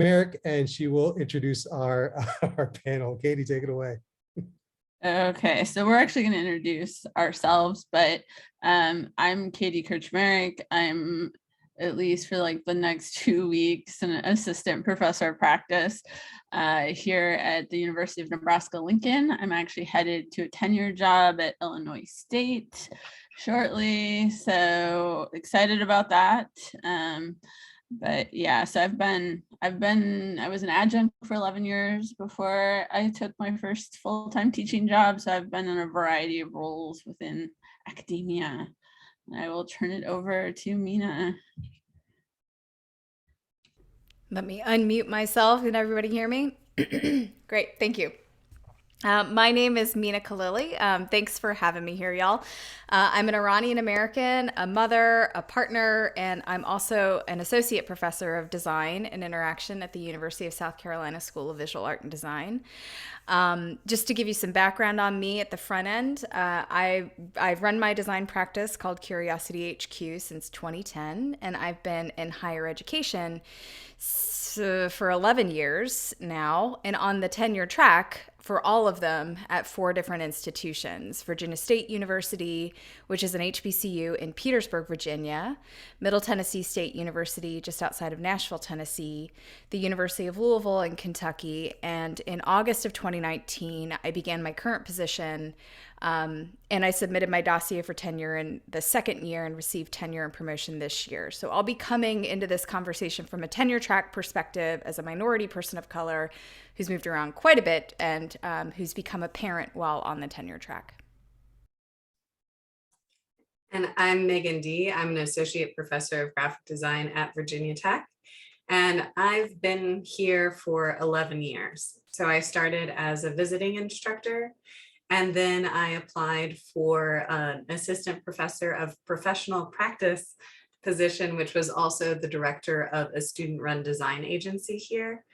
Krcmarik, and she will introduce our, our panel. Katie, take it away. Okay, so we're actually going to introduce ourselves, but I'm Katie Krcmarik. I'm, at least for like the next 2 weeks, an assistant professor of practice here at the University of Nebraska-Lincoln. I'm actually headed to a tenure job at Illinois State shortly, so excited about that. But yeah, so I was an adjunct for 11 years before I took my first full-time teaching job. So I've been in a variety of roles within academia. And I will turn it over to Meena. Let me unmute myself. Can everybody hear me? Great, thank you. My name is Meena Khalili. Thanks for having me here, y'all. I'm an Iranian American, a mother, a partner, and I'm also an associate professor of design and interaction at the University of South Carolina School of Visual Art and Design. Just to give you some background on me at the front end, I've run my design practice called Curiosity HQ since 2010, and I've been in higher education for 11 years now, and on the tenure track for all of them at 4 different institutions: Virginia State University, which is an HBCU in Petersburg, Virginia; Middle Tennessee State University, just outside of Nashville, Tennessee; the University of Louisville in Kentucky. And in August of 2019, I began my current position, and I submitted my dossier for tenure in the second year and received tenure and promotion this year. So I'll be coming into this conversation from a tenure track perspective as a minority person of color who's moved around quite a bit and who's become a parent while on the tenure track. And I'm Meaghan D. I'm an associate professor of graphic design at Virginia Tech. And I've been here for 11 years. So I started as a visiting instructor, and then I applied for an assistant professor of professional practice position, which was also the director of a student-run design agency here.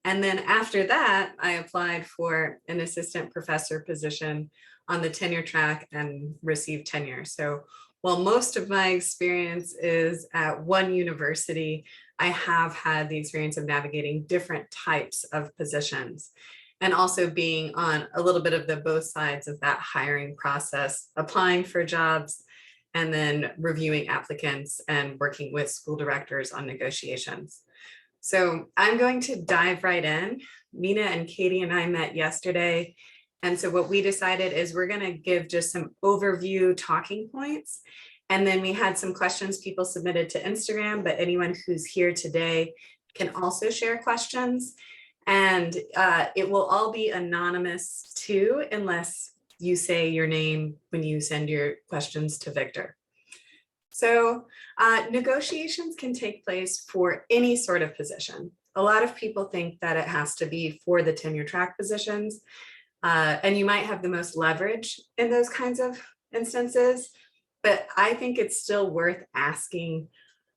And then after that, I applied for an assistant professor position on the tenure track and received tenure. So while most of my experience is at one university, I have had the experience of navigating different types of positions and also being on a little bit of the both sides of that hiring process, applying for jobs and then reviewing applicants and working with school directors on negotiations. So I'm going to dive right in. Meena and Katie and I met yesterday. And so what we decided is we're going to give just some overview talking points. And then we had some questions people submitted to Instagram, but anyone who's here today can also share questions. And it will all be anonymous too, unless you say your name when you send your questions to Victor. So negotiations can take place for any sort of position. A lot of people think that it has to be for the tenure track positions, and you might have the most leverage in those kinds of instances, but I think it's still worth asking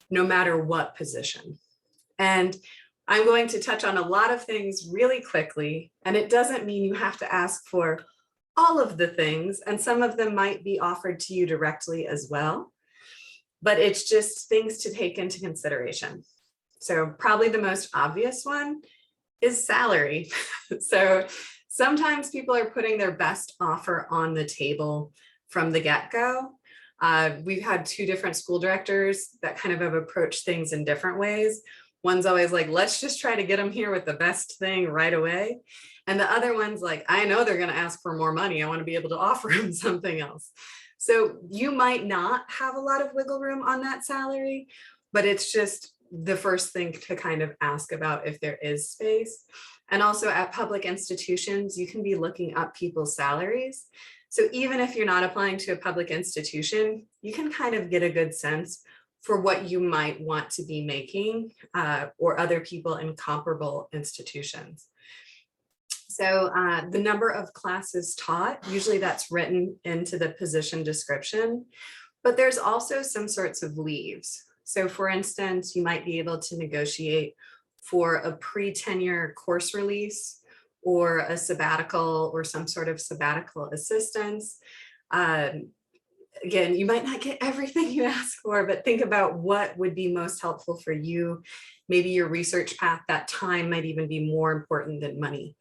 no matter what position. And I'm going to touch on a lot of things really quickly, and it doesn't mean you have to ask for all of the things, and some of them might be offered to you directly as well. But it's just things to take into consideration. So probably the most obvious one is salary. So sometimes people are putting their best offer on the table from the get-go. We've had 2 different school directors that kind of have approached things in different ways. One's always like, let's just try to get them here with the best thing right away. And the other one's like, I know they're going to ask for more money. I want to be able to offer them something else. So you might not have a lot of wiggle room on that salary, but it's just the first thing to kind of ask about if there is space. And also at public institutions, you can be looking up people's salaries. So even if you're not applying to a public institution, you can kind of get a good sense for what you might want to be making or other people in comparable institutions. So the number of classes taught, usually that's written into the position description, but there's also some sorts of leaves. So for instance, you might be able to negotiate for a pre-tenure course release or a sabbatical or some sort of sabbatical assistance. again, you might not get everything you ask for, but think about what would be most helpful for you. Maybe your research path, that time might even be more important than money.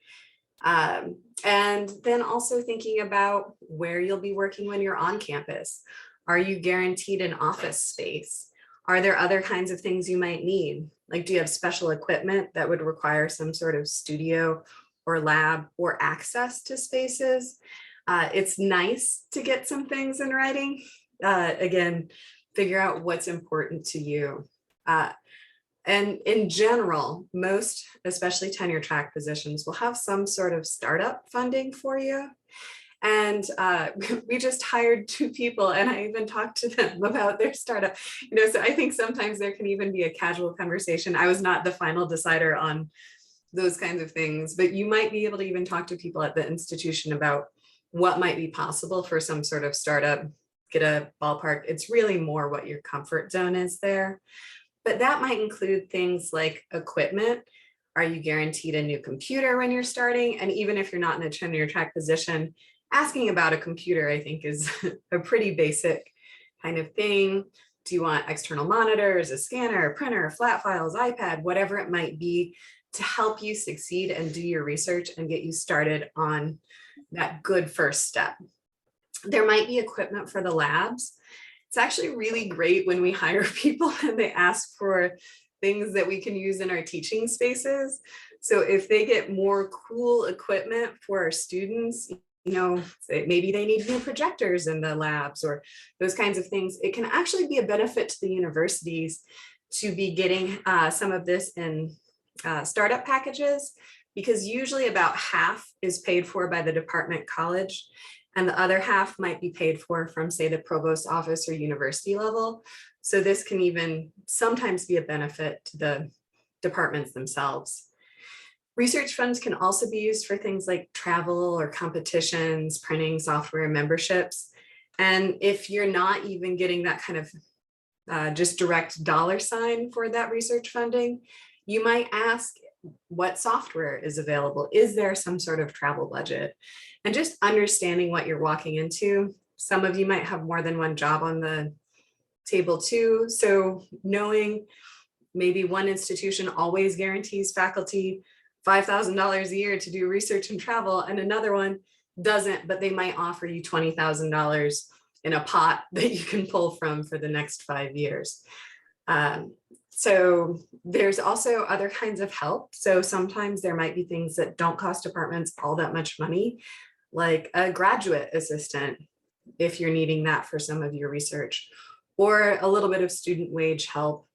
And then also thinking about where you'll be working when you're on campus. Are you guaranteed an office space? Are there other kinds of things you might need? Like, do you have special equipment that would require some sort of studio or lab or access to spaces? It's nice to get some things in writing. Again, figure out what's important to you. And in general, most, especially tenure track positions, will have some sort of startup funding for you. And we just hired 2 people, and I even talked to them about their startup. So I think sometimes there can even be a casual conversation. I was not the final decider on those kinds of things, but you might be able to even talk to people at the institution about what might be possible for some sort of startup, get a ballpark. It's really more what your comfort zone is there. But that might include things like equipment. Are you guaranteed a new computer when you're starting? And even if you're not in a tenure track position, asking about a computer, I think, is a pretty basic kind of thing. Do you want external monitors, a scanner, a printer, flat files, iPad, whatever it might be, to help you succeed and do your research and get you started on that good first step? There might be equipment for the labs. It's actually really great when we hire people and they ask for things that we can use in our teaching spaces. So if they get more cool equipment for our students, maybe they need new projectors in the labs or those kinds of things, it can actually be a benefit to the universities to be getting some of this in startup packages, because usually about half is paid for by the department college, and the other half might be paid for from, say, the provost office or university level. So this can even sometimes be a benefit to the departments themselves. Research funds can also be used for things like travel or competitions, printing, software, memberships. And if you're not even getting that kind of just direct dollar sign for that research funding, you might ask what software is available. Is there some sort of travel budget? And just understanding what you're walking into. Some of you might have more than one job on the table too. So knowing maybe one institution always guarantees faculty $5,000 a year to do research and travel, and another one doesn't, but they might offer you $20,000 in a pot that you can pull from for the next 5 years. So there's also other kinds of help. So sometimes there might be things that don't cost departments all that much money, like a graduate assistant, if you're needing that for some of your research, or a little bit of student wage help,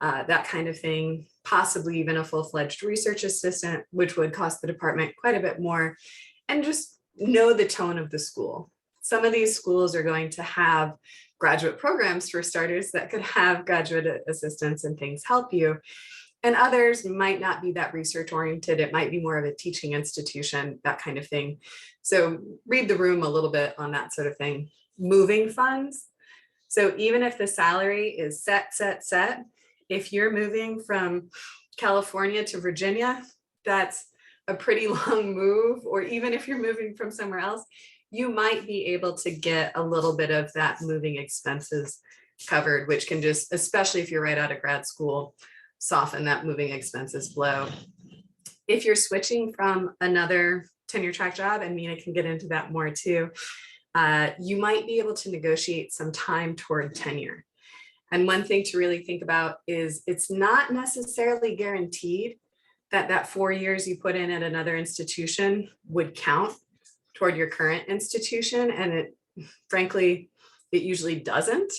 that kind of thing, possibly even a full-fledged research assistant, which would cost the department quite a bit more. And just know the tone of the school. Some of these schools are going to have graduate programs, for starters, that could have graduate assistants and things help you. And others might not be that research oriented. It might be more of a teaching institution, that kind of thing. So read the room a little bit on that sort of thing. Moving funds. So even if the salary is set, if you're moving from California to Virginia, that's a pretty long move. Or even if you're moving from somewhere else, you might be able to get a little bit of that moving expenses covered, which can just, especially if you're right out of grad school, soften that moving expenses blow. If you're switching from another tenure track job, and Meena can get into that more too, you might be able to negotiate some time toward tenure. And one thing to really think about is it's not necessarily guaranteed that that 4 years you put in at another institution would count toward your current institution. And it, frankly, it usually doesn't.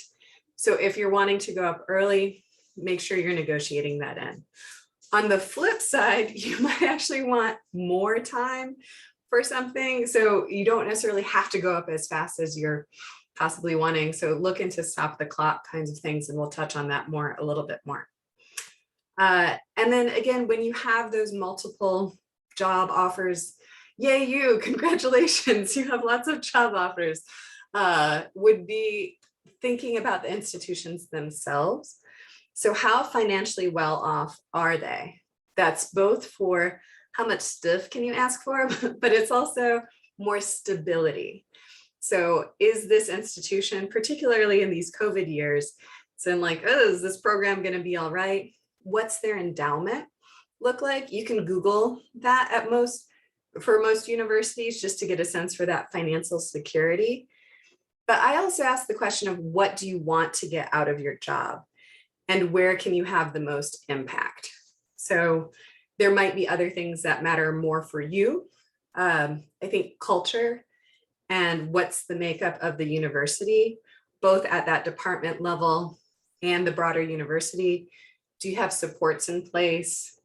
So if you're wanting to go up early, make sure you're negotiating that in. On the flip side, you might actually want more time for something. So you don't necessarily have to go up as fast as you're possibly wanting. So look into stop the clock kinds of things, and we'll touch on that more, a little bit more. And then again, when you have those multiple job offers, yay you, congratulations, you have lots of job offers, would be thinking about the institutions themselves. So how financially well off are they? That's both for how much stuff can you ask for, but it's also more stability. So is this institution, particularly in these COVID years, saying like, oh, is this program going to be all right? What's their endowment look like? You can Google that for most universities, just to get a sense for that financial security. But I also ask the question of, what do you want to get out of your job? And where can you have the most impact? So there might be other things that matter more for you. I think culture and what's the makeup of the university, both at that department level and the broader university. Do you have supports in place?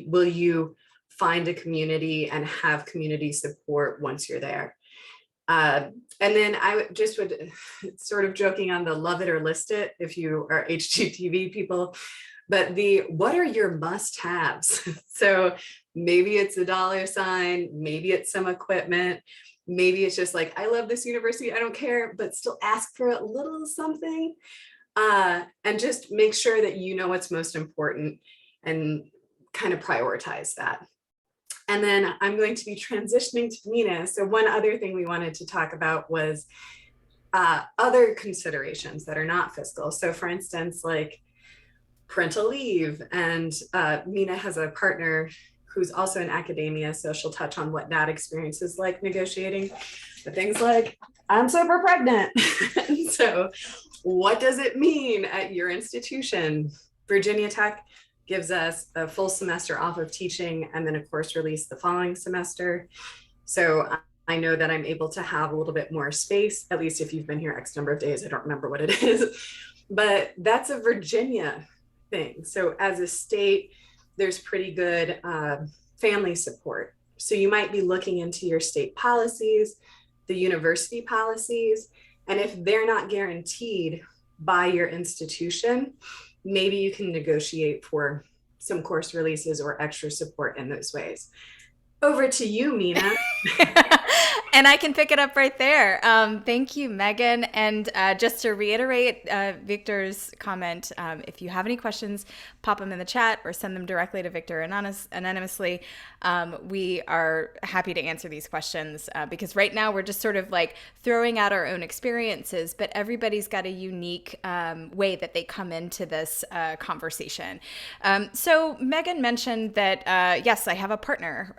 Will you find a community and have community support once you're there? And then I would sort of joking on the love it or list it if you are HGTV people, but what are your must-haves? So maybe it's a $, maybe it's some equipment, maybe it's just like, I love this university, I don't care, but still ask for a little something, and just make sure that you know what's most important and kind of prioritize that. And then I'm going to be transitioning to Meena. So one other thing we wanted to talk about was other considerations that are not fiscal. So for instance, like parental leave, and Meena has a partner who's also in academia, so she'll touch on what that experience is like negotiating. But things like, I'm super pregnant. So what does it mean at your institution? Virginia Tech gives us a full semester off of teaching and then a course release the following semester. So I know that I'm able to have a little bit more space, at least if you've been here X number of days. I don't remember what it is, but that's a Virginia thing. So as a state, there's pretty good family support. So you might be looking into your state policies, the university policies, and if they're not guaranteed by your institution, maybe you can negotiate for some course releases or extra support in those ways. Over to you, Meena. And I can pick it up right there. Thank you, Meaghan. And just to reiterate Victor's comment, if you have any questions, pop them in the chat or send them directly to Victor anonymously. We are happy to answer these questions because right now we're just sort of like throwing out our own experiences, but everybody's got a unique way that they come into this conversation. So Meaghan mentioned that, yes, I have a partner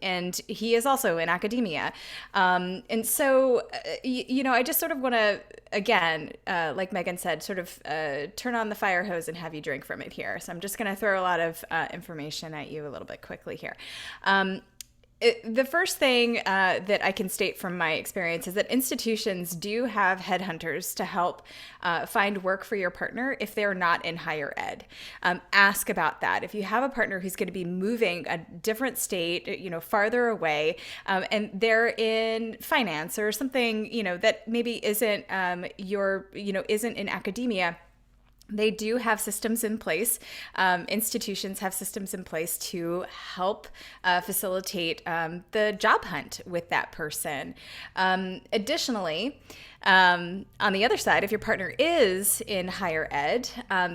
and he is also in academia. And so, I just sort of want to, again, like Meaghan said, sort of turn on the fire hose and have you drink from it here. So I'm just going to throw a lot of information at you a little bit quickly here. The first thing that I can state from my experience is that institutions do have headhunters to help find work for your partner if they're not in higher ed. Ask about that. If you have a partner who's going to be moving a different state, farther away, and they're in finance or something, that maybe isn't isn't in academia, they do have systems in place. Institutions have systems in place to help facilitate the job hunt with that person. Additionally, on the other side, if your partner is in higher ed,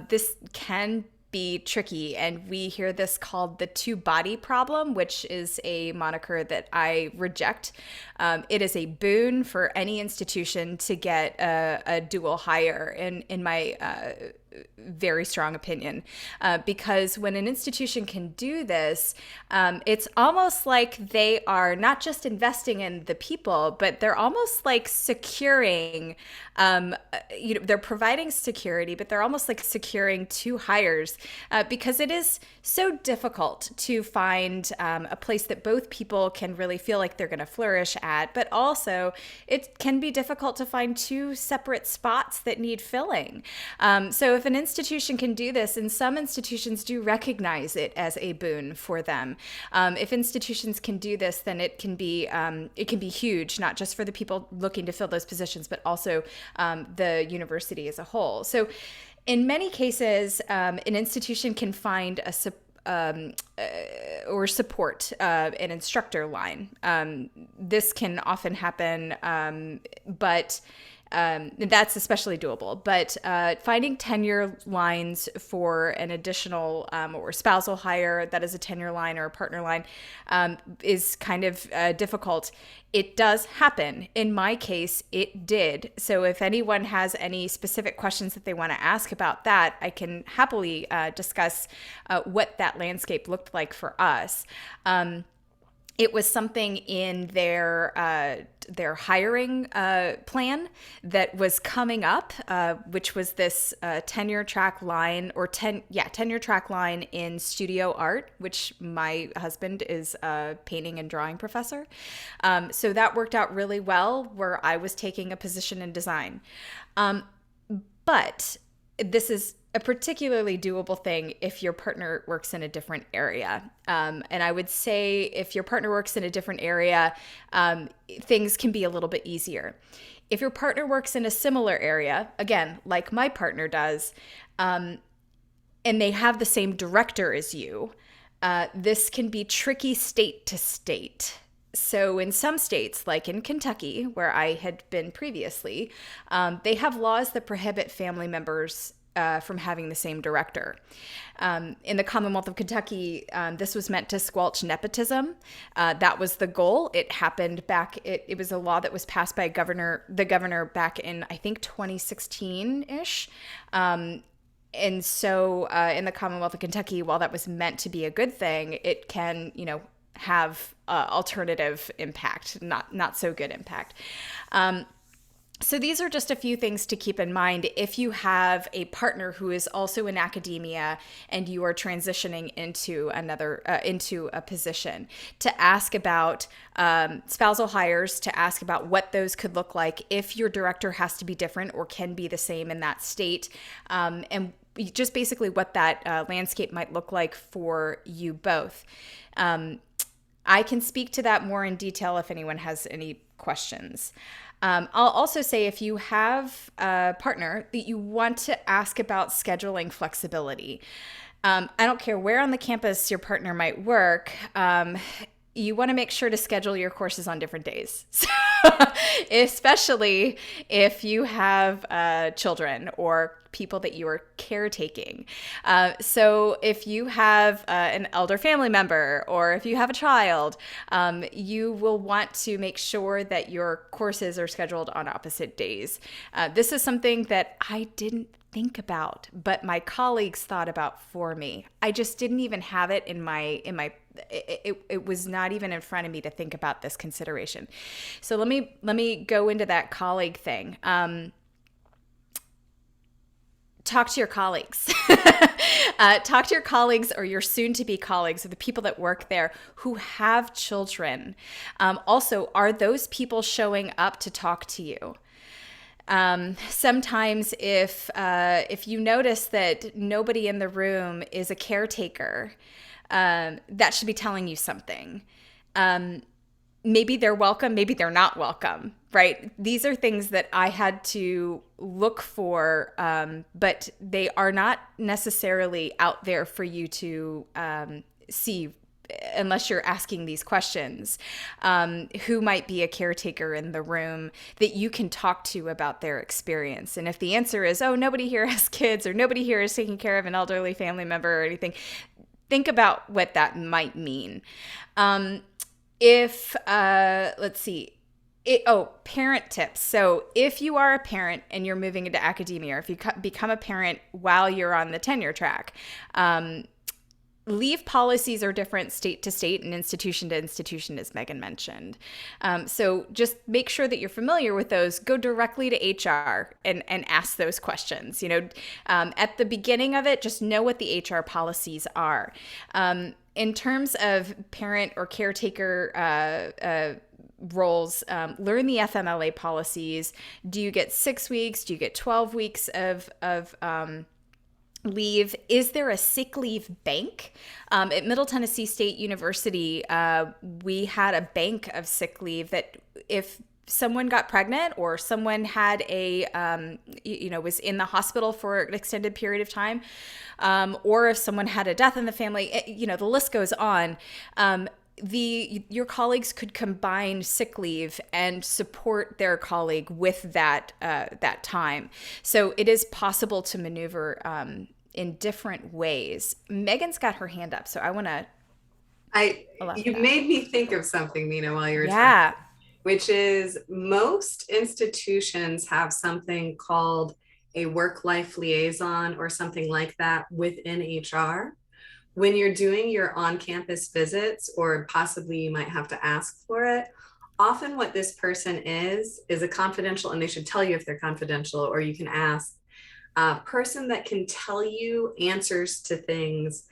this can be tricky, and we hear this called the two-body problem, which is a moniker that I reject. It is a boon for any institution to get a dual hire, in my very strong opinion, because when an institution can do this, it's almost like they are not just investing in the people, but they're almost like securing, they're providing security, but they're almost like securing two hires, because it is so difficult to find a place that both people can really feel like they're going to flourish at, but also it can be difficult to find two separate spots that need filling. So if an institution can do this, and some institutions do recognize it as a boon for them, if institutions can do this, then it can be huge, not just for the people looking to fill those positions, but also the university as a whole. So in many cases, an institution can find or support an instructor line. This can often happen, but That's especially doable. But finding tenure lines for an additional or spousal hire that is a tenure line or a partner line is kind of difficult. It does happen. In my case, it did. So if anyone has any specific questions that they want to ask about that, I can happily discuss what that landscape looked like for us. It was something in their hiring plan that was coming up, which was this tenure track line tenure track line in studio art, which my husband is a painting and drawing professor. So that worked out really well, where I was taking a position in design. But this is a particularly doable thing if your partner works in a different area. And I would say if your partner works in a different area, things can be a little bit easier. If your partner works in a similar area, again, like my partner does, and they have the same director as you, this can be tricky state to state. So in some states, like in Kentucky, where I had been previously, they have laws that prohibit family members from having the same director. In the Commonwealth of Kentucky, this was meant to squelch nepotism. That was the goal. It happened back, it was a law that was passed by the governor back in, I think, 2016-ish. And so in the Commonwealth of Kentucky, while that was meant to be a good thing, it can, have alternative impact, not so good impact. So these are just a few things to keep in mind if you have a partner who is also in academia and you are transitioning into into a position, to ask about spousal hires, to ask about what those could look like if your director has to be different or can be the same in that state, and just basically what that landscape might look like for you both. I can speak to that more in detail if anyone has any questions. I'll also say if you have a partner that you want to ask about scheduling flexibility. I don't care where on the campus your partner might work. You want to make sure to schedule your courses on different days, especially if you have children or people that you are caretaking. So if you have an elder family member or if you have a child, you will want to make sure that your courses are scheduled on opposite days. This is something that I didn't think about, but my colleagues thought about for me. I just didn't even have it in my it was not even in front of me to think about this consideration. So let me go into that colleague thing. Talk to your colleagues. Talk to your colleagues or your soon-to-be colleagues or the people that work there who have children. Also, are those people showing up to talk to you? Sometimes if you notice that nobody in the room is a caretaker, that should be telling you something. Maybe they're welcome, maybe they're not welcome, right? These are things that I had to look for, but they are not necessarily out there for you to see unless you're asking these questions. Who might be a caretaker in the room that you can talk to about their experience? And if the answer is, oh, nobody here has kids or nobody here is taking care of an elderly family member or anything, think about what that might mean. Let's see. Parent tips. So if you are a parent and you're moving into academia, or if you become a parent while you're on the tenure track, leave policies are different state to state and institution to institution, as Meaghan mentioned. So just make sure that you're familiar with those. Go directly to HR and ask those questions. At the beginning of it, just know what the HR policies are. In terms of parent or caretaker roles, learn the FMLA policies. Do you get 6 weeks? Do you get 12 weeks of leave? Is there a sick leave bank? At Middle Tennessee State University, we had a bank of sick leave that if someone got pregnant or someone had was in the hospital for an extended period of time, or if someone had a death in the family, the list goes on. your colleagues could combine sick leave and support their colleague with that time. So it is possible to maneuver in different ways. Megan's got her hand up, so I want to. You made me think of something, Meena, while you were Yeah. talking, which is most institutions have something called a work-life liaison or something like that within HR. When you're doing your on-campus visits, or possibly you might have to ask for it, often what this person is a confidential, and they should tell you if they're confidential, or you can ask, a person that can tell you answers to things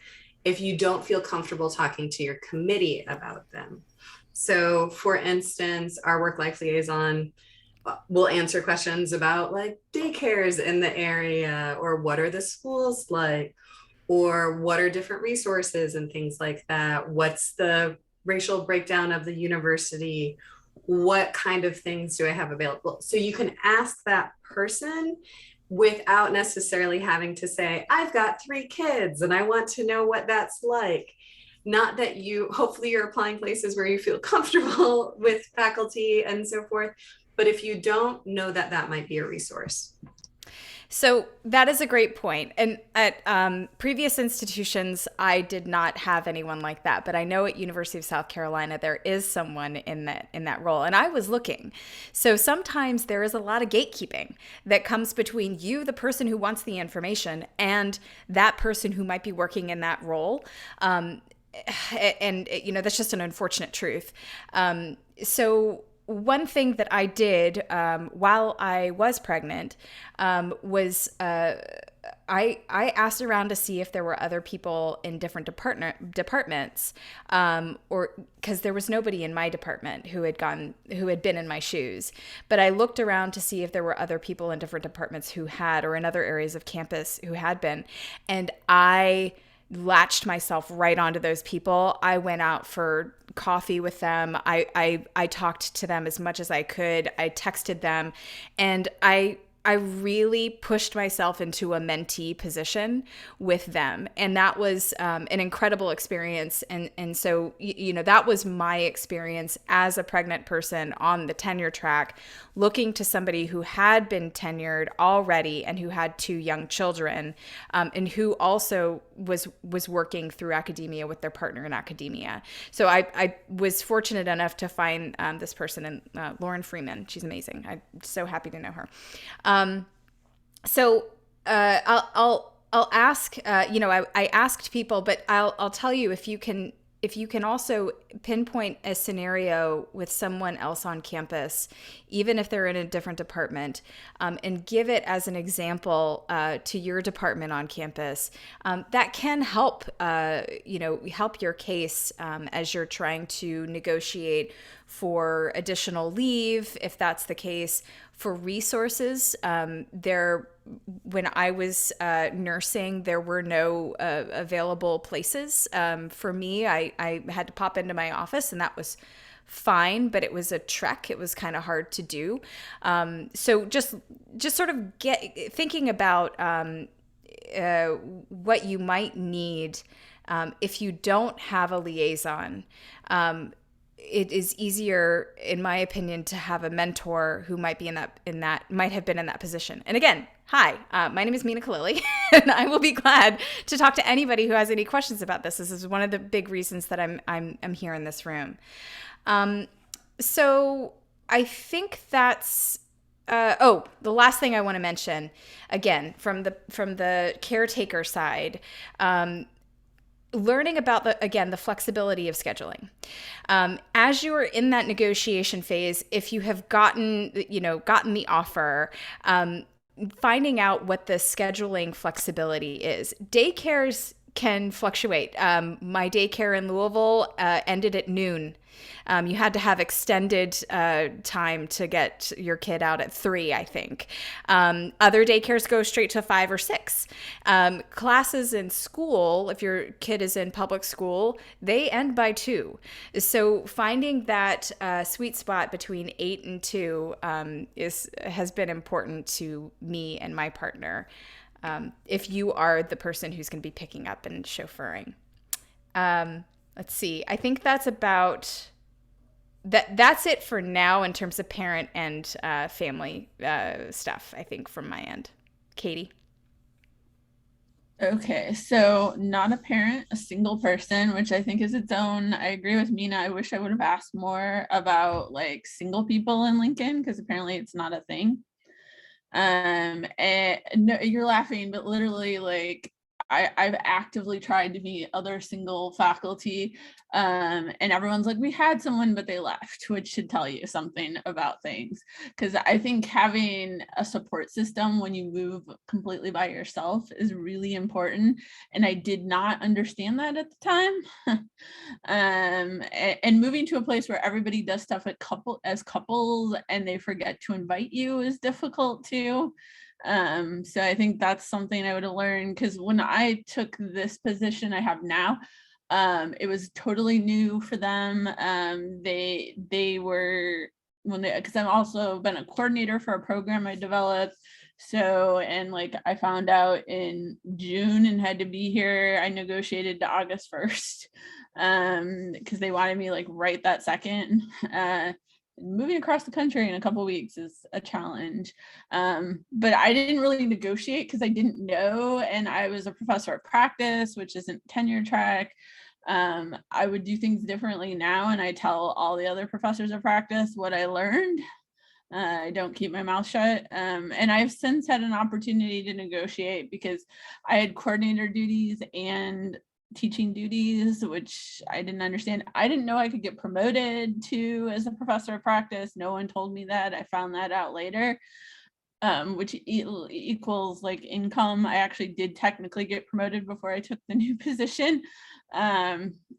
if you don't feel comfortable talking to your committee about them. So for instance, our work-life liaison will answer questions about like daycares in the area, or what are the schools like, or what are different resources and things like that. What's the racial breakdown of the university? What kind of things do I have available? So you can ask that person without necessarily having to say, I've got 3 kids and I want to know what that's like. Not that hopefully you're applying places where you feel comfortable with faculty and so forth, but if you don't know, that might be a resource. So that is a great point. And at previous institutions, I did not have anyone like that. But I know at University of South Carolina, there is someone in that role. And I was looking. So sometimes there is a lot of gatekeeping that comes between you, the person who wants the information, and that person who might be working in that role. And that's just an unfortunate truth. So one thing that I did while I was pregnant was I asked around to see if there were other people in different departments, or because there was nobody in my department who had been in my shoes. But I looked around to see if there were other people in different departments who had, or in other areas of campus who had been, and I latched myself right onto those people. I went out for coffee with them. I talked to them as much as I could. I texted them, and I really pushed myself into a mentee position with them. And that was an incredible experience. And so, that was my experience as a pregnant person on the tenure track, looking to somebody who had been tenured already and who had 2 young children, and who also was working through academia with their partner in academia. So I was fortunate enough to find this person, in Lauren Freeman. She's amazing. I'm so happy to know her. So I'll ask, I asked people, but I'll tell you, if you can also pinpoint a scenario with someone else on campus, even if they're in a different department, and give it as an example to your department on campus, that can help, help your case as you're trying to negotiate for additional leave, if that's the case. For resources, when I was nursing, there were no available places for me. I had to pop into my office, and that was fine, but it was a trek. It was kind of hard to do. So just sort of thinking about what you might need if you don't have a liaison. It is easier, in my opinion, to have a mentor who might be might have been in that position. And again, hi, my name is Meena Khalili, and I will be glad to talk to anybody who has any questions about this. This is one of the big reasons that I'm here in this room. So I think that's. The last thing I want to mention, again, from the caretaker side. Learning about the flexibility of scheduling. As you're in that negotiation phase, if you have gotten the offer, finding out what the scheduling flexibility is. Daycares can fluctuate. My daycare in Louisville ended at noon. You had to have extended time to get your kid out at 3, I think. Other daycares go straight to 5 or 6. Classes in school, if your kid is in public school, they end by 2. So finding that sweet spot between 8 and 2 has been important to me and my partner. If you are the person who's going to be picking up and chauffeuring. let's see. I think that's about that's it for now in terms of parent and family stuff, I think, from my end. Katie? Okay, so not a parent, a single person, which I think is its own. I agree with Meena. I wish I would have asked more about like single people in Lincoln, because apparently it's not a thing. And no, you're laughing, but literally, like, I've actively tried to meet other single faculty, and everyone's like, we had someone, but they left, which should tell you something about things. Because I think having a support system when you move completely by yourself is really important, and I did not understand that at the time. And moving to a place where everybody does stuff as couples and they forget to invite you is difficult too. So I think that's something I would have learned, because when I took this position I have now, it was totally new for them. They were, because I've also been a coordinator for a program I developed. So, and like I found out in June and had to be here, I negotiated to August 1st, because they wanted me like right that second. Moving across the country in a couple of weeks is a challenge. But I didn't really negotiate because I didn't know. And I was a professor of practice, which isn't tenure track. I would do things differently now. And I tell all the other professors of practice what I learned. I don't keep my mouth shut. And I've since had an opportunity to negotiate because I had coordinator duties and teaching duties, which I didn't understand. I didn't know I could get promoted to as a professor of practice. No one told me that. I found that out later, which equals like income. I actually did technically get promoted before I took the new position,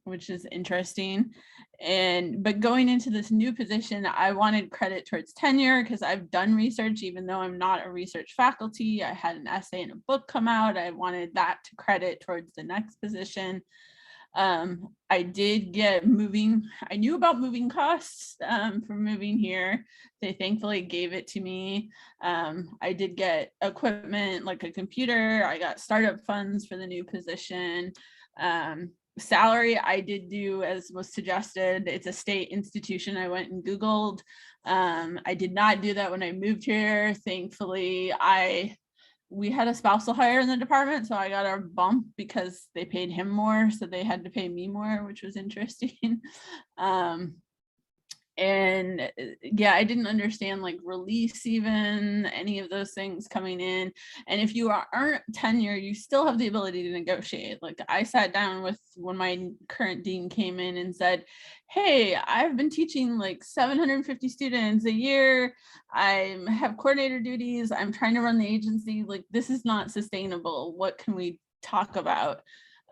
which is interesting. But going into this new position, I wanted credit towards tenure because I've done research, even though I'm not a research faculty. I had an essay and a book come out. I wanted that to credit towards the next position. I did get I knew about moving costs for moving here. They thankfully gave it to me. I did get equipment like a computer. I got startup funds for the new position. Salary, I did do as was suggested. It's a state institution. I went and Googled. I did not do that when I moved here. Thankfully, we had a spousal hire in the department, so I got a bump because they paid him more, so they had to pay me more, which was interesting. And yeah, I didn't understand like release, even any of those things coming in. And if you aren't tenure, you still have the ability to negotiate. Like I sat down with when my current dean came in and said, hey, I've been teaching like 750 students a year. I have coordinator duties. I'm trying to run the agency. Like this is not sustainable. What can we talk about?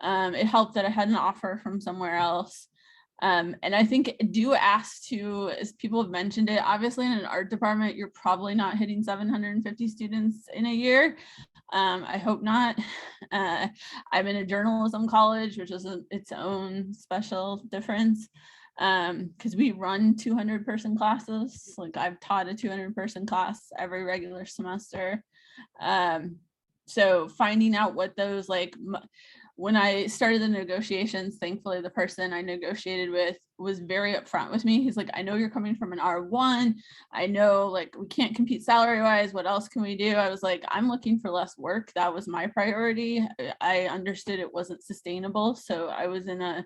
It helped that I had an offer from somewhere else. And I think do ask to, as people have mentioned it, obviously in an art department, you're probably not hitting 750 students in a year. I hope not. I'm in a journalism college, which is its own special difference because we run 200-person classes. Like I've taught a 200-person class every regular semester. So finding out what those like, when I started the negotiations, thankfully the person I negotiated with was very upfront with me. He's like, I know you're coming from an R1. I know like we can't compete salary wise. What else can we do? I was like, I'm looking for less work. That was my priority. I understood it wasn't sustainable. So I was in a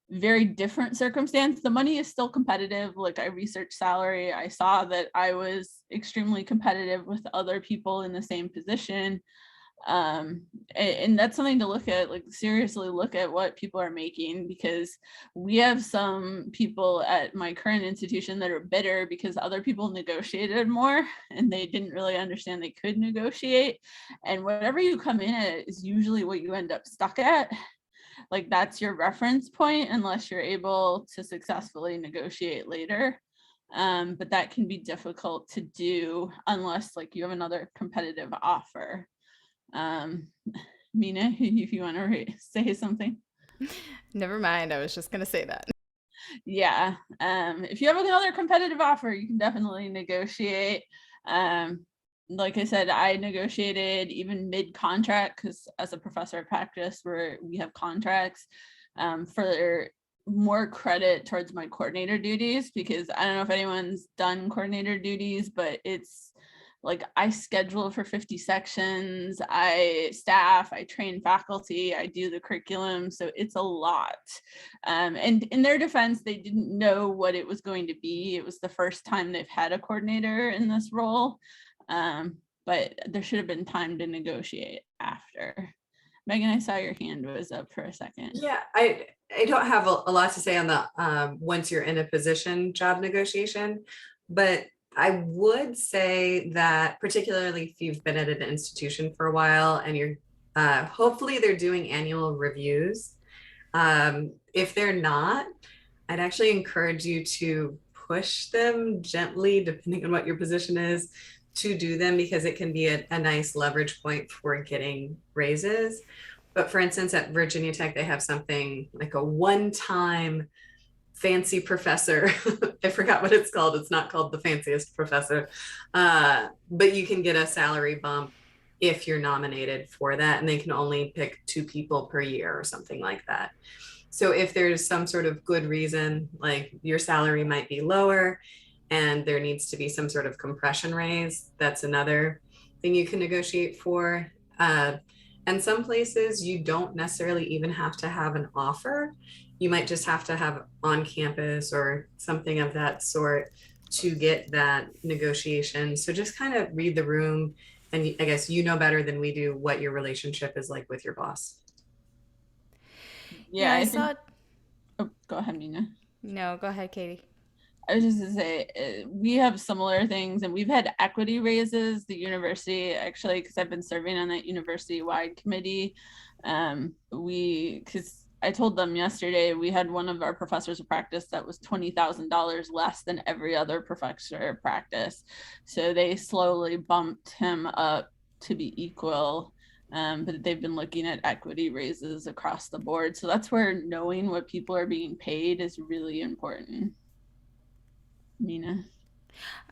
very different circumstance. The money is still competitive. Like I researched salary. I saw that I was extremely competitive with other people in the same position. And that's something to look at, like seriously look at what people are making, because we have some people at my current institution that are bitter because other people negotiated more and they didn't really understand they could negotiate. And whatever you come in at is usually what you end up stuck at. Like that's your reference point unless you're able to successfully negotiate later. But that can be difficult to do unless like you have another competitive offer. Meena, if you want to say something. Never mind, I was just gonna say that. Yeah, if you have another competitive offer, you can definitely negotiate. Like I said, I negotiated even mid-contract because as a professor of practice, we have contracts. for more credit towards my coordinator duties, because I don't know if anyone's done coordinator duties, but it's like I schedule for 50 sections, I staff, I train faculty, I do the curriculum. So it's a lot. And in their defense, they didn't know what it was going to be. It was the first time they've had a coordinator in this role. But there should have been time to negotiate after. Megan, I saw your hand was up for a second. Yeah, I don't have a lot to say on the once you're in a position job negotiation, but I would say that particularly if you've been at an institution for a while and you're hopefully they're doing annual reviews. If they're not, I'd actually encourage you to push them gently, depending on what your position is, to do them, because it can be a nice leverage point for getting raises. But for instance, at Virginia Tech, they have something like a one-time fancy professor. I forgot what it's called. It's not called the fanciest professor, but you can get a salary bump if you're nominated for that, and they can only pick 2 people per year or something like that. So if there's some sort of good reason, like your salary might be lower and there needs to be some sort of compression raise, that's another thing you can negotiate for. And some places you don't necessarily even have to have an offer. You might just have to have on campus or something of that sort to get that negotiation. So just kind of read the room, and I guess you know better than we do what your relationship is like with your boss. Yeah, I saw. Oh, go ahead, Meena. No, go ahead, Katie. I was just to say, we have similar things, and we've had equity raises, the university, actually, because I've been serving on that university-wide committee. Because I told them yesterday, we had one of our professors of practice that was $20,000 less than every other professor of practice. So they slowly bumped him up to be equal. But they've been looking at equity raises across the board. So that's where knowing what people are being paid is really important. Meena.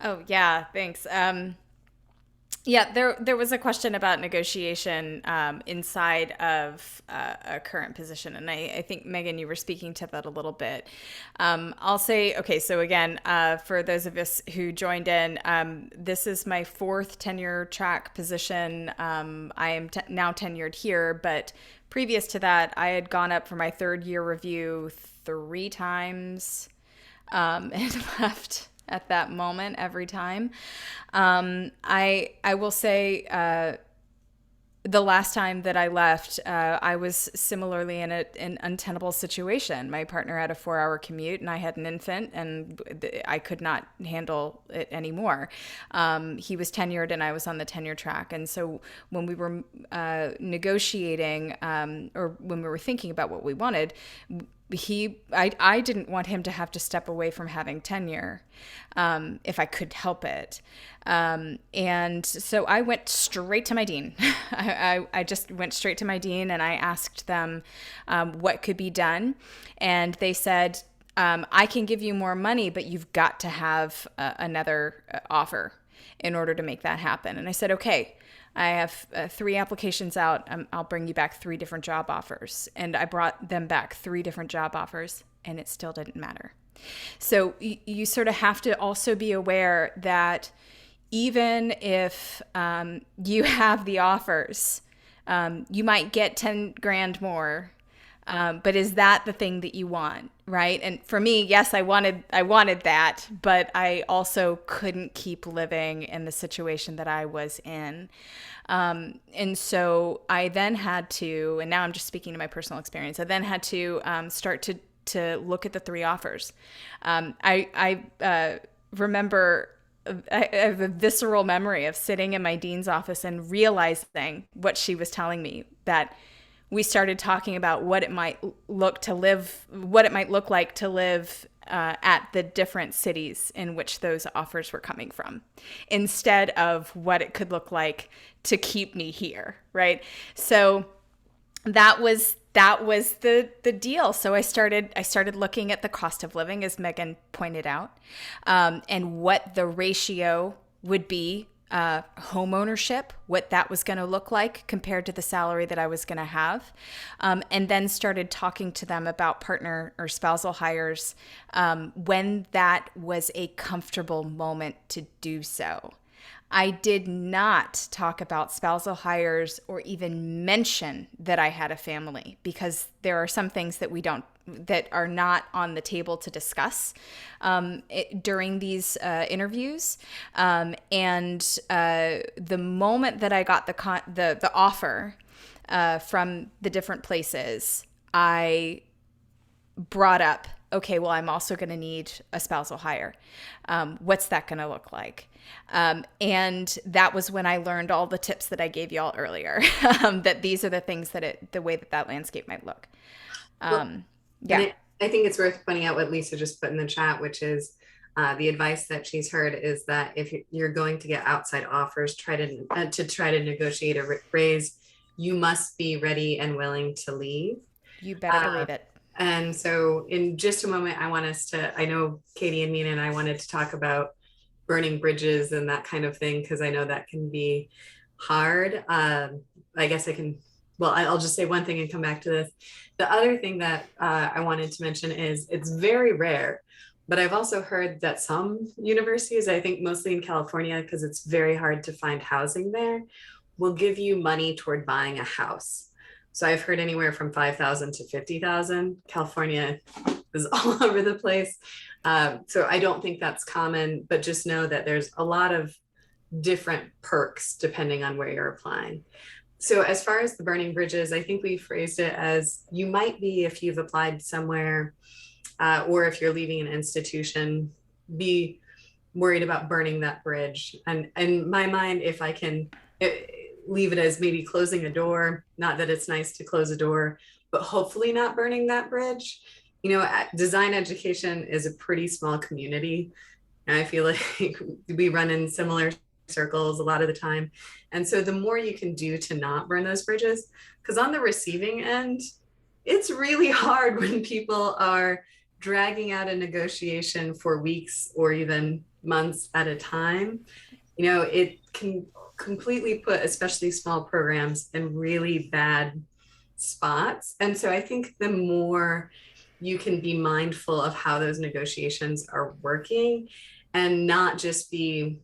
Oh yeah, thanks. Yeah, there was a question about negotiation inside of a current position, and I think Megan, you were speaking to that a little bit. I'll say, okay, so again, for those of us who joined in, this is my 4th tenure track position. I am now tenured here, but previous to that, I had gone up for my 3rd year review 3 times and left at that moment every time. I will say the last time that I left, I was similarly in an untenable situation. My partner had a 4-hour commute and I had an infant, and I could not handle it anymore. He was tenured and I was on the tenure track. And so when we were negotiating or when we were thinking about what we wanted, I didn't want him to have to step away from having tenure if I could help it. And so I went straight to my dean. I just went straight to my dean and I asked them what could be done. And they said, I can give you more money, but you've got to have another offer in order to make that happen. And I said, okay. I have 3 applications out. I'll bring you back 3 different job offers. And I brought them back 3 different job offers, and it still didn't matter. So you sort of have to also be aware that even if you have the offers, you might get 10 grand more. But is that the thing that you want, right? And for me, yes, I wanted that, but I also couldn't keep living in the situation that I was in. And so I then had to, and now I'm just speaking to my personal experience, I then had to start to look at the 3 offers. I remember I have a visceral memory of sitting in my dean's office and realizing what she was telling me, that we started talking about what it might look like to live at the different cities in which those offers were coming from, instead of what it could look like to keep me here, right? So that was the deal. So I started looking at the cost of living, as Megan pointed out, and what the ratio would be home ownership, what that was going to look like compared to the salary that I was going to have, and then started talking to them about partner or spousal hires when that was a comfortable moment to do so. I did not talk about spousal hires or even mention that I had a family, because there are some things that are not on the table to discuss during these interviews. And the moment that I got the offer from the different places, I brought up, okay, well, I'm also going to need a spousal hire. What's that going to look like? And that was when I learned all the tips that I gave you all earlier, that these are the things the way that landscape might look. Yeah. I think it's worth pointing out what Lisa just put in the chat, which is the advice that she's heard is that if you're going to get outside offers, try to negotiate a raise, you must be ready and willing to leave. You better believe it. And so in just a moment, I know Katie and Meena and I wanted to talk about burning bridges and that kind of thing, because I know that can be hard. I guess I'll just say one thing and come back to this. The other thing that I wanted to mention is it's very rare, but I've also heard that some universities, I think mostly in California, because it's very hard to find housing there, will give you money toward buying a house. So I've heard anywhere from $5,000 to $50,000. California is all over the place. So I don't think that's common, but just know that there's a lot of different perks depending on where you're applying. So as far as the burning bridges, I think we phrased it as you might be, if you've applied somewhere or if you're leaving an institution, be worried about burning that bridge. And in my mind, if I can leave it as maybe closing a door, not that it's nice to close a door, but hopefully not burning that bridge. Design education is a pretty small community. And I feel like we run in similar circles a lot of the time. And so the more you can do to not burn those bridges, because on the receiving end, it's really hard when people are dragging out a negotiation for weeks or even months at a time. It can completely put especially small programs in really bad spots. And so I think the more you can be mindful of how those negotiations are working and not just be,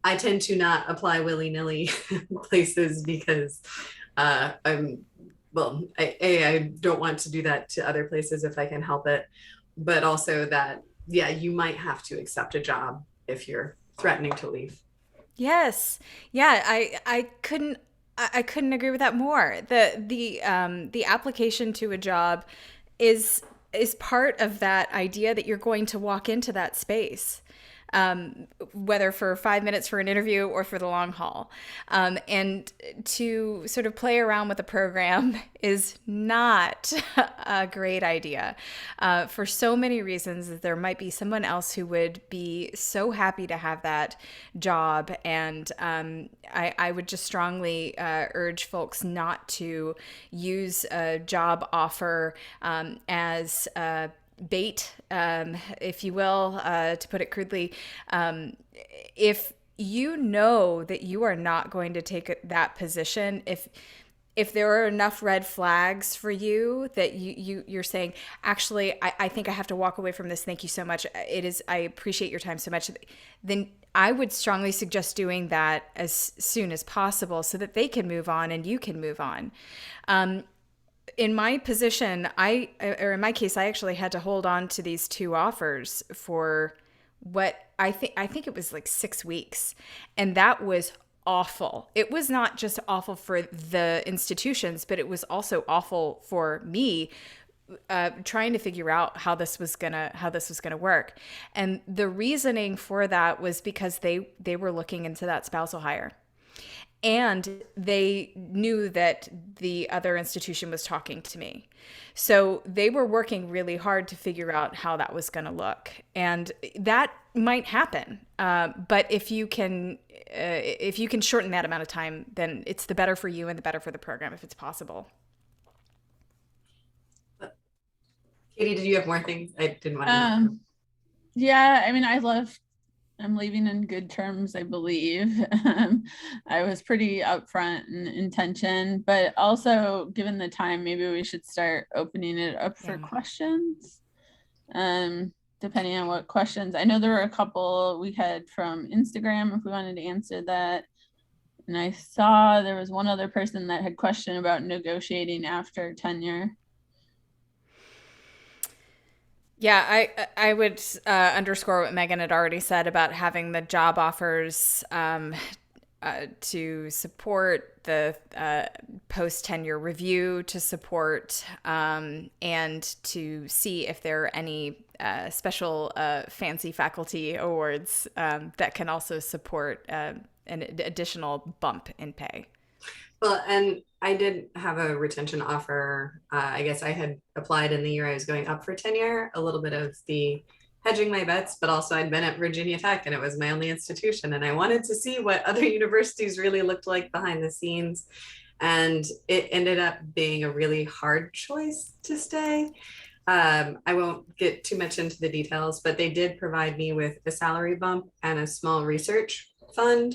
I tend to not apply willy-nilly places because I don't want to do that to other places if I can help it, but also that, you might have to accept a job if you're threatening to leave. Yes. Yeah. I couldn't agree with that more. The application to a job is part of that idea that you're going to walk into that space. Whether for 5 minutes for an interview or for the long haul. And to sort of play around with the program is not a great idea for so many reasons. That there might be someone else who would be so happy to have that job. And I would just strongly urge folks not to use a job offer as bait, if you will, to put it crudely. If you know that you are not going to take that position, if there are enough red flags for you that you're saying, actually, I think I have to walk away from this. Thank you so much. I appreciate your time so much. Then I would strongly suggest doing that as soon as possible so that they can move on and you can move on. In my position, in my case, I actually had to hold on to these two offers for what I think it was like 6 weeks. And that was awful. It was not just awful for the institutions, but it was also awful for me, trying to figure out how this was gonna work. And the reasoning for that was because they were looking into that spousal hire. And they knew that the other institution was talking to me. So they were working really hard to figure out how that was going to look. And that might happen. But if you can shorten that amount of time, then it's the better for you and the better for the program if it's possible. Katie, did you have more things? I didn't want to. Yeah, I mean, I love I'm leaving in good terms, I believe. I was pretty upfront in intention, but also given the time, maybe we should start opening it up for questions. Depending on what questions. I know there were a couple we had from Instagram if we wanted to answer that. And I saw there was one other person that had question about negotiating after tenure. Yeah, I would underscore what Meaghan had already said about having the job offers to support the post-tenure review, to support and to see if there are any special fancy faculty awards that can also support an additional bump in pay. Well, and I did have a retention offer. I guess I had applied in the year I was going up for tenure, a little bit of the hedging my bets, but also I'd been at Virginia Tech and it was my only institution. And I wanted to see what other universities really looked like behind the scenes. And it ended up being a really hard choice to stay. I won't get too much into the details, but they did provide me with a salary bump and a small research fund.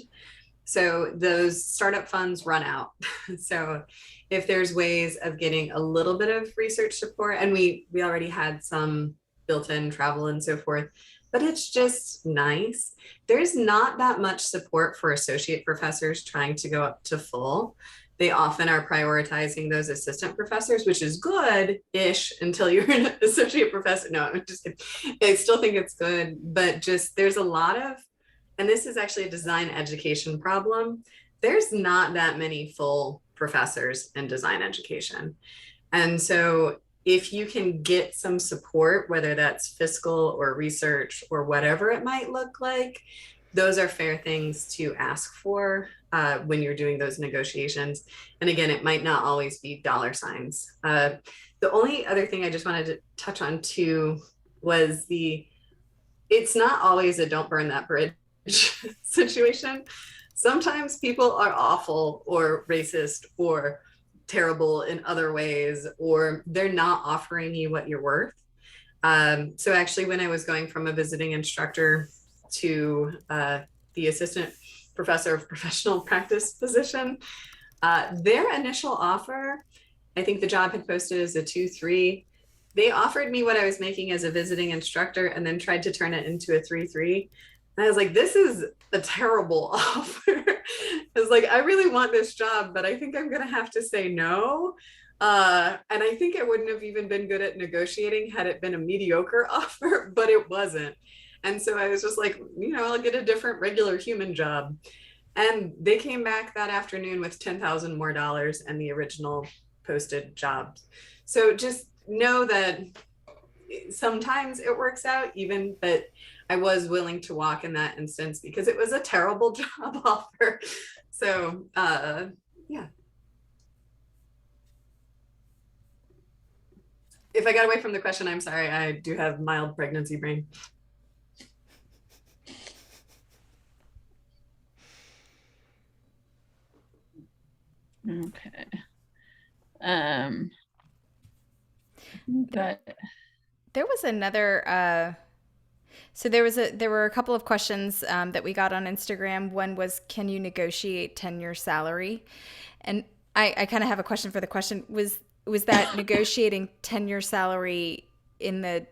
So those startup funds run out. So if there's ways of getting a little bit of research support, and we already had some built-in travel and so forth, but it's just nice. There's not that much support for associate professors trying to go up to full. They often are prioritizing those assistant professors, which is good-ish until you're an associate professor. No, I'm just kidding. I still think it's good, but just there's a lot of, and this is actually a design education problem, there's not that many full professors in design education. And so if you can get some support, whether that's fiscal or research or whatever it might look like, those are fair things to ask for when you're doing those negotiations. And again, it might not always be dollar signs. The only other thing I just wanted to touch on too was it's not always a don't burn that bridge situation. Sometimes people are awful or racist or terrible in other ways, or they're not offering you what you're worth. So actually, when I was going from a visiting instructor to the assistant professor of professional practice position, their initial offer, I think the job had posted as a 2-3. They offered me what I was making as a visiting instructor and then tried to turn it into a 3-3. And I was like, this is a terrible offer. I was like, I really want this job, but I think I'm going to have to say no. And I think I wouldn't have even been good at negotiating had it been a mediocre offer, but it wasn't. And so I was just like, I'll get a different regular human job. And they came back that afternoon with $10,000 more and the original posted jobs. So just know that sometimes it works out even, but I was willing to walk in that instance because it was a terrible job offer. So yeah. If I got away from the question, I'm sorry. I do have mild pregnancy brain. Okay. But there was another so there were a couple of questions that we got on Instagram. One was, can you negotiate tenure salary? And I kind of have a question for the question. Was that negotiating tenure salary in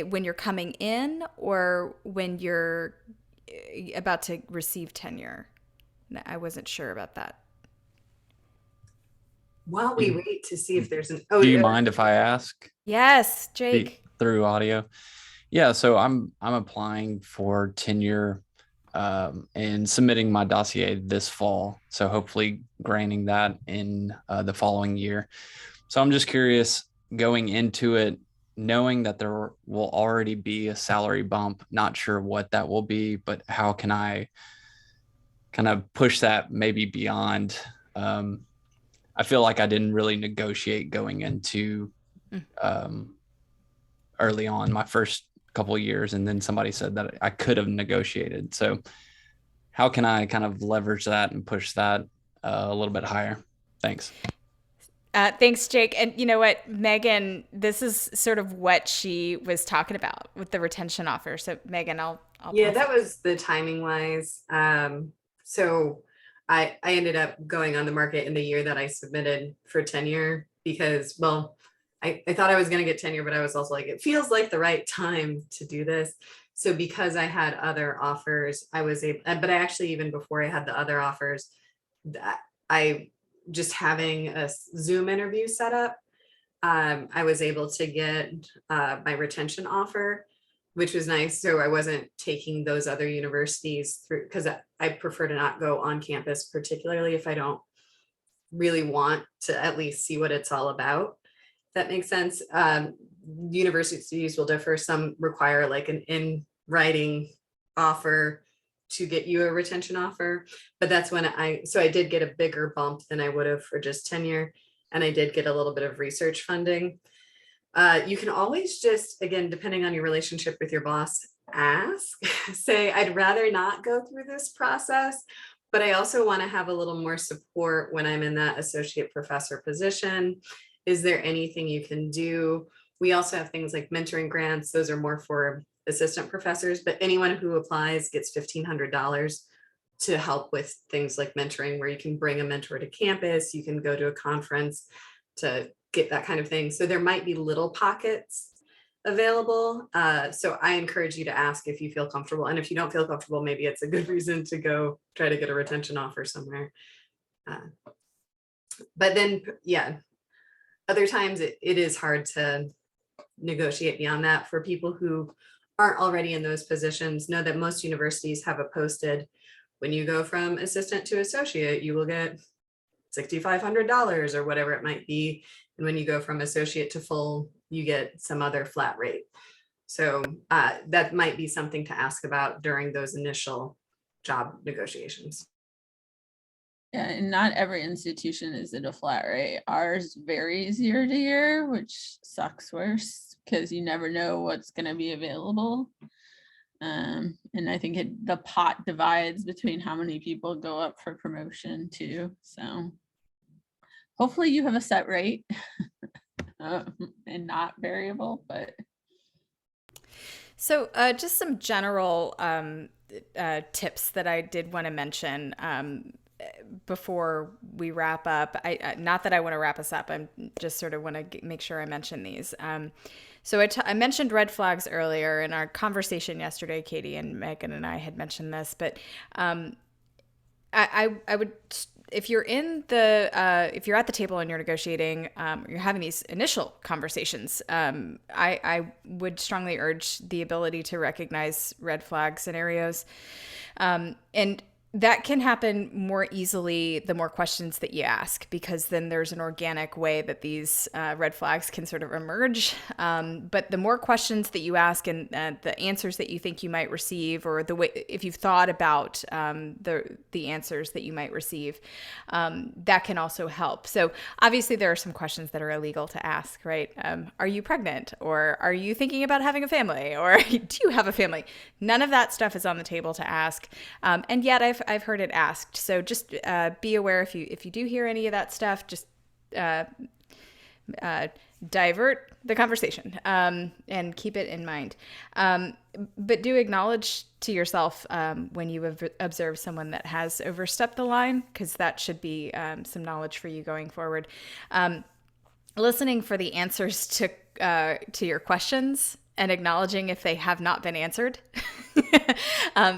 when you're coming in or when you're about to receive tenure? I wasn't sure about that. While we wait to see if there's an... Do you mind if I ask? Yes, Jake. Through audio. Yeah, so I'm applying for tenure and submitting my dossier this fall. So hopefully granting that in the following year. So I'm just curious, going into it, knowing that there will already be a salary bump, not sure what that will be, but how can I kind of push that maybe beyond? I feel like I didn't really negotiate going into early on my first couple of years. And then somebody said that I could have negotiated. So how can I kind of leverage that and push that a little bit higher? Thanks. Thanks, Jake. And you know what, Megan, this is sort of what she was talking about with the retention offer. So Megan, I'll Yeah, pass that it. was the timing wise. So I ended up going on the market in the year that I submitted for tenure because, well, I thought I was going to get tenure, but I was also like, it feels like the right time to do this. So because I had other offers, I was able, but I actually, even before I had the other offers, that I just having a Zoom interview set up, I was able to get my retention offer, which was nice. So I wasn't taking those other universities through because I prefer to not go on campus, particularly if I don't really want to at least see what it's all about. That makes sense. Universities will differ. Some require like an in writing offer to get you a retention offer. But that's when I did get a bigger bump than I would have for just tenure. And I did get a little bit of research funding. You can always just, again, depending on your relationship with your boss, ask, say, I'd rather not go through this process, but I also want to have a little more support when I'm in that associate professor position. Is there anything you can do? We also have things like mentoring grants. Those are more for assistant professors, but anyone who applies gets $1,500 to help with things like mentoring, where you can bring a mentor to campus, you can go to a conference to get that kind of thing. So there might be little pockets available. So I encourage you to ask if you feel comfortable. And if you don't feel comfortable, maybe it's a good reason to go try to get a retention offer somewhere. But then, yeah, other times it is hard to negotiate beyond that. For people who aren't already in those positions, know that most universities have a posted, when you go from assistant to associate, you will get $6,500 or whatever it might be. And when you go from associate to full, you get some other flat rate. So that might be something to ask about during those initial job negotiations. Yeah, and not every institution is at a flat rate. Ours varies year to year, which sucks worse because you never know what's going to be available. And I think the pot divides between how many people go up for promotion too. So hopefully you have a set rate and not variable, but. So just some general tips that I did want to mention before we wrap up. Not that I want to wrap us up. I'm just sort of want to make sure I mention these. So I mentioned red flags earlier in our conversation yesterday. Katie and Megan and I had mentioned this, but I would, if you're if you're at the table and you're negotiating, you're having these initial conversations, I would strongly urge the ability to recognize red flag scenarios, and that can happen more easily the more questions that you ask, because then there's an organic way that these red flags can sort of emerge. But the more questions that you ask and the answers that you think you might receive, or the way, if you've thought about the answers that you might receive, that can also help. So obviously there are some questions that are illegal to ask, right? Are you pregnant? Or are you thinking about having a family? Or do you have a family? None of that stuff is on the table to ask. And yet I've heard it asked. So just be aware if you do hear any of that stuff, just divert the conversation and keep it in mind. But do acknowledge to yourself when you have observed someone that has overstepped the line, because that should be some knowledge for you going forward. Listening for the answers to your questions and acknowledging if they have not been answered,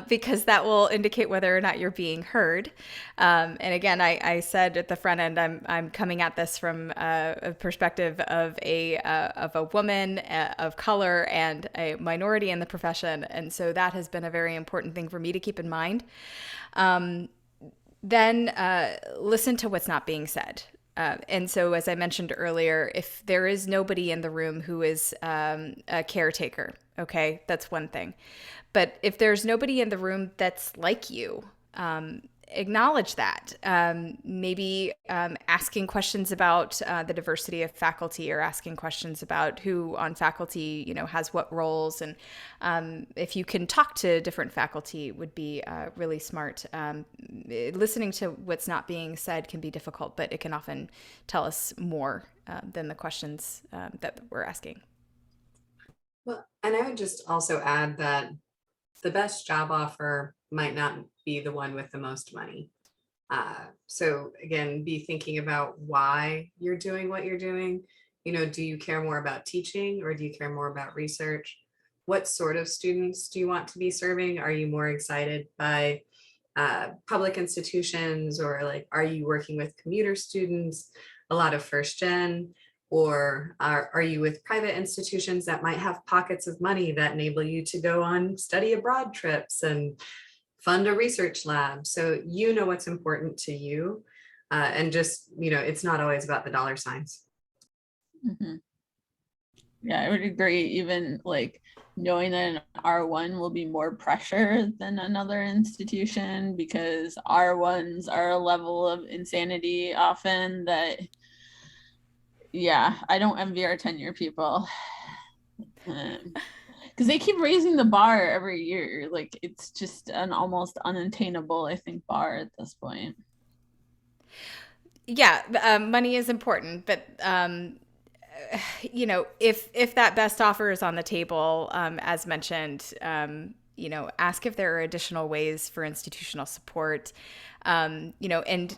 because that will indicate whether or not you're being heard. And again, I said at the front end, I'm coming at this from a perspective of a woman of color and a minority in the profession, and so that has been a very important thing for me to keep in mind. Then listen to what's not being said. And so, as I mentioned earlier, if there is nobody in the room who is a caretaker, okay, that's one thing. But if there's nobody in the room that's like you, acknowledge that. Maybe asking questions about the diversity of faculty, or asking questions about who on faculty, has what roles. And if you can talk to different faculty would be really smart. Listening to what's not being said can be difficult, but it can often tell us more than the questions that we're asking. Well, and I would just also add that the best job offer might not be the one with the most money. So again, be thinking about why you're doing what you're doing. Do you care more about teaching, or do you care more about research? What sort of students do you want to be serving? Are you more excited by public institutions, or like, are you working with commuter students, a lot of first gen? Or are you with private institutions that might have pockets of money that enable you to go on study abroad trips and fund a research lab? So what's important to you, and just, it's not always about the dollar signs. Mm-hmm. Yeah, I would agree. Even like knowing that an R1 will be more pressure than another institution, because R1s are a level of insanity often that, yeah, I don't envy our tenure people. Because they keep raising the bar every year. Like, it's just an almost unattainable, I think, bar at this point. Yeah, money is important, but if that best offer is on the table, as mentioned, ask if there are additional ways for institutional support. And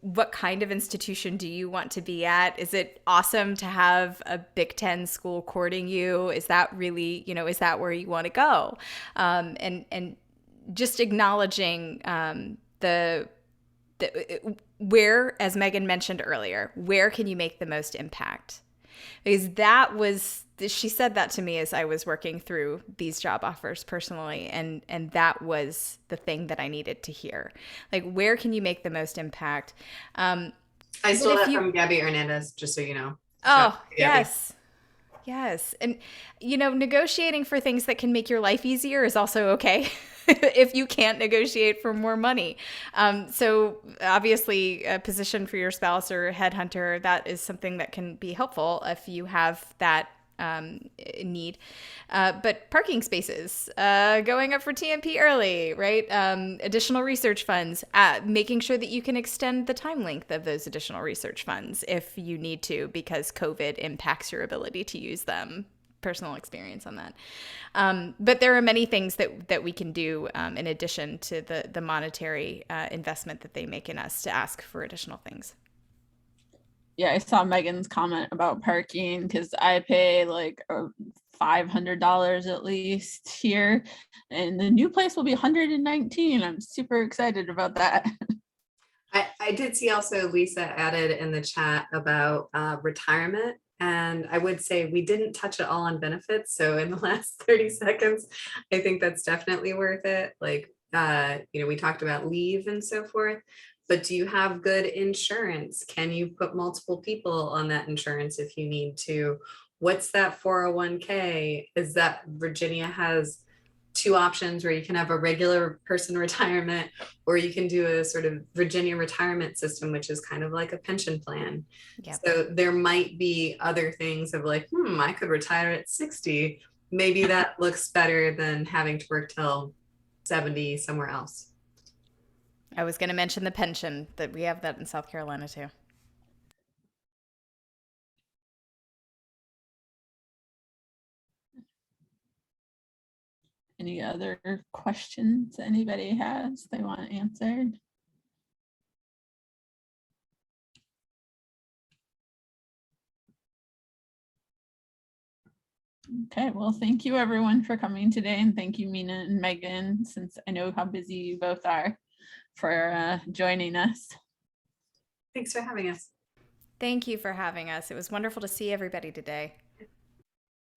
what kind of institution do you want to be at? Is it awesome to have a Big Ten school courting you? Is that really, is that where you want to go? And just acknowledging the where, as Meaghan mentioned earlier, where can you make the most impact? Because she said that to me as I was working through these job offers personally. And that was the thing that I needed to hear. Like, where can you make the most impact? I stole that from Gabby Hernandez, just so you know. Oh, yes. Yes. And, negotiating for things that can make your life easier is also okay if you can't negotiate for more money. So obviously a position for your spouse or headhunter, that is something that can be helpful if you have that need. But parking spaces, going up for TMP early, right? Additional research funds, making sure that you can extend the time length of those additional research funds if you need to, because COVID impacts your ability to use them. Personal experience on that. But there are many things that we can do in addition to the monetary investment that they make in us to ask for additional things. Yeah, I saw Megan's comment about parking, because I pay like $500 at least here, and the new place will be $119. I'm super excited about that. I did see also Lisa added in the chat about retirement. And I would say we didn't touch at all on benefits. So in the last 30 seconds, I think that's definitely worth it. Like, we talked about leave and so forth, but do you have good insurance? Can you put multiple people on that insurance if you need to? What's that 401k? Is that Virginia has two options where you can have a regular person retirement, or you can do a sort of Virginia retirement system, which is kind of like a pension plan. Yep. So there might be other things of like, I could retire at 60. Maybe that looks better than having to work till 70 somewhere else. I was going to mention the pension, that we have that in South Carolina too. Any other questions anybody has they want answered? Okay, well, thank you everyone for coming today, and thank you, Meena and Meaghan, since I know how busy you both are, for joining us. Thanks for having us. Thank you for having us. It was wonderful to see everybody today.